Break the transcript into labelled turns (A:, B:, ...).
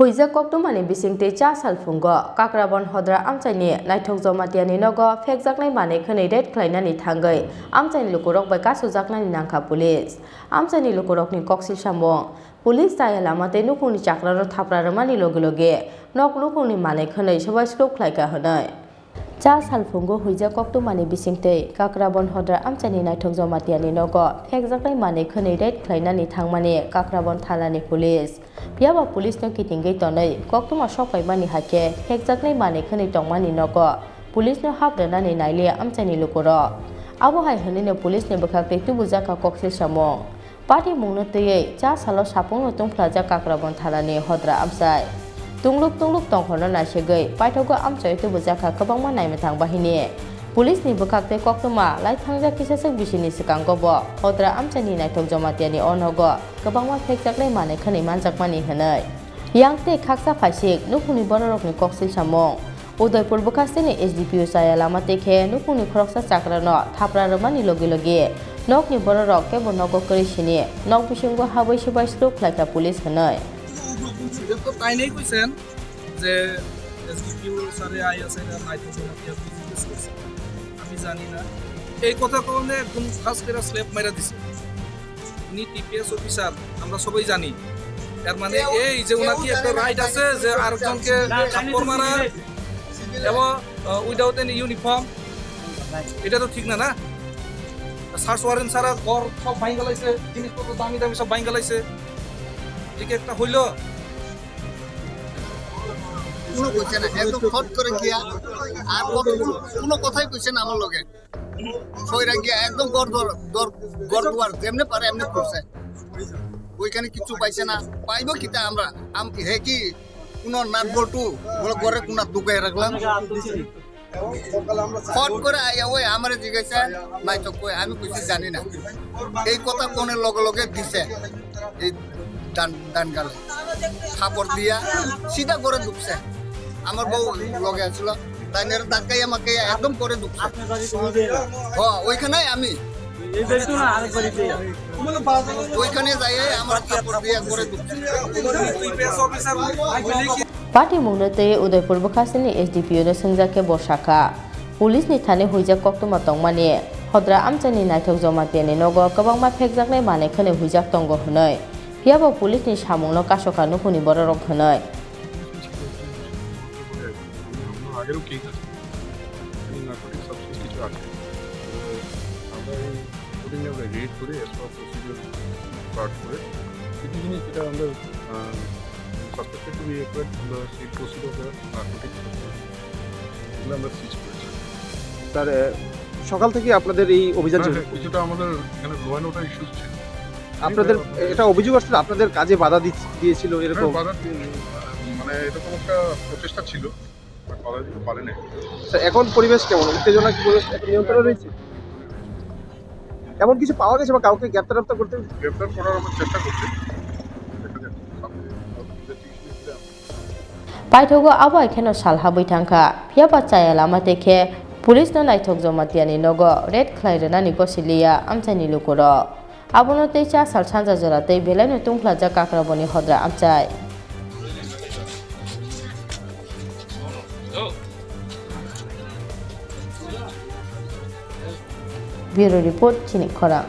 A: Huija koktumani bisingte cha salfungo kakrabon hodra amchaini naithok jomatiani nogo phekjaknai mane khonei red khlainani thangai amchaini lukurok bai kasujaknani nangkha police amchaini lukurokni koksil samong police chaya lamate nukungni chakraro thaprarmani loge nok nukungni mane khonei sabai slop khlaika honai cha salfungo huija koktumani bisingte kakrabon hodra amchaini naithok jomatiani nogo phekjaknai mane khonei red khlainani thangmani kakrabon thalani police Piaba police no kitingai tonai koktuma sokai mani hake phekjaknai mane khonei tongmani nogo police no hapranani naile amchani lukoro abo hai hanine police ne bakhakte tubujaka koksil samong party mungno tei cha salo sapung tongplaja kakrabon thalani hodra amsai tungluk tongkhono nasegai paithogo amchai tubujaka kabangma naimethang bahini Police ni bakhakte koktuma lai thangja kisasak bisini sikanggobo hodra amchani naithok jomatiani onogo kabangma phekjaklai mane khani manjakmani hanai yangte khaksa phaisik nukuni bororokni koksil samong Udaipur bukasini SDPO saya lamate khe nukuni khoroksa chakrano thaprarmani loge nokni bororok kebo nogo korisini nok bisingo habai sibai slop khlaika police hanai
B: তো তাই নেই কইছেন যে SDPO স্যারে ISI এর nitrogen business করছে আমি জানি না এই কথা কোনে একদম খাস করে স্ল্যাপ মাইরা দিছে উনি টিপিএস অফিসার আমরা সবাই জানি এর মানে এই যে উনাকি একটা রাইট আছে যে আরেকজনকে থাপ্পড় মারা এবং উইদাউট এনি ইউনিফর্ম এটা তো ঠিক না না সার্চ ওয়ারেন্ট ছাড়া ঘর সব ভাঙ গলাইছে জিনিসপত্র দামি দামি সব ভাঙ গলাইছে ঠিক একটা হইলো
C: কোনো কইছে না একদম ফট করে গিয়া আর কোনো কথাই কইছে না আমার লগে সইরা গিয়া একদম গড় যেমনে পারে এমনি করছে ওইখানে কিছু পাইছে না পাইব কিতা আমরা হে কি কোন নাট বল্টু বলে ঘরে কোন দুকাই রাখলাম ফট করে আইয়া ওই আমারে জিজ্ঞাসা নাই তো কই আমি কইছি জানি না এই কথা কোনের লগে দিছে এই ডান গালে খাপড় দিয়া সিধা করে ঢুকছে আমার বউ লগে আসছিল তাই নেড়ে ধাক্কাই আমাকে একদম করে ঢুকছে ওইখানে আমি ওইখানে যাই আমার খাপড় দিয়া করে ঢুকছে
A: Party mungnote Udaipur bukasini SDPO no sengjake borsaka police ni thane huija koktuma tongmani hodra amchani naithok jomatiani nogo kabangma phekjaknai mane khone huijak tongo honai Piaba police ni samungno kasoka nukuni bororok honai
D: আগেরও case আছে narcotic substance কিছু আছে আমরা এই কোডিংয়ে আমরা red করে S পার procedure start করে কিছু জিনিস যেটা আমরা suspected to be acquired the সেই প্রসিডিওর নার্কোটিক এগুলো আমরা সিজ করেছি
E: স্যার সকাল থেকে আপনাদের এই অভিযান
D: কিছুটা আমাদের এখানে লো অ্যান্ড অর্ডার ইস্যুস ছিল
E: আপনাদের এটা অভিযোগ আসলে আপনাদের কাজে বাধা দিয়েছিল এরকম
D: মানে এরকম একটা প্রচেষ্টা ছিল
E: এখন পরিবেশ কেমন উত্তেজনা কি পরিবেশ নিয়ন্ত্রণে রয়েছে এমন কিছু পাওয়া গেছে বা কাউকে গ্রেপ্তার
D: করার আমরা চেষ্টা করছি
A: Paithogo abai kheno salhabai thangkha Piaba chaya lamate khe police no naithok jomatiani nogo red khlairana ni gosilia amchani lukoro abono tei cha sal sanja jora tei belai no tungplaja kakraboni hodra amchai Bureau Report Chinik Khora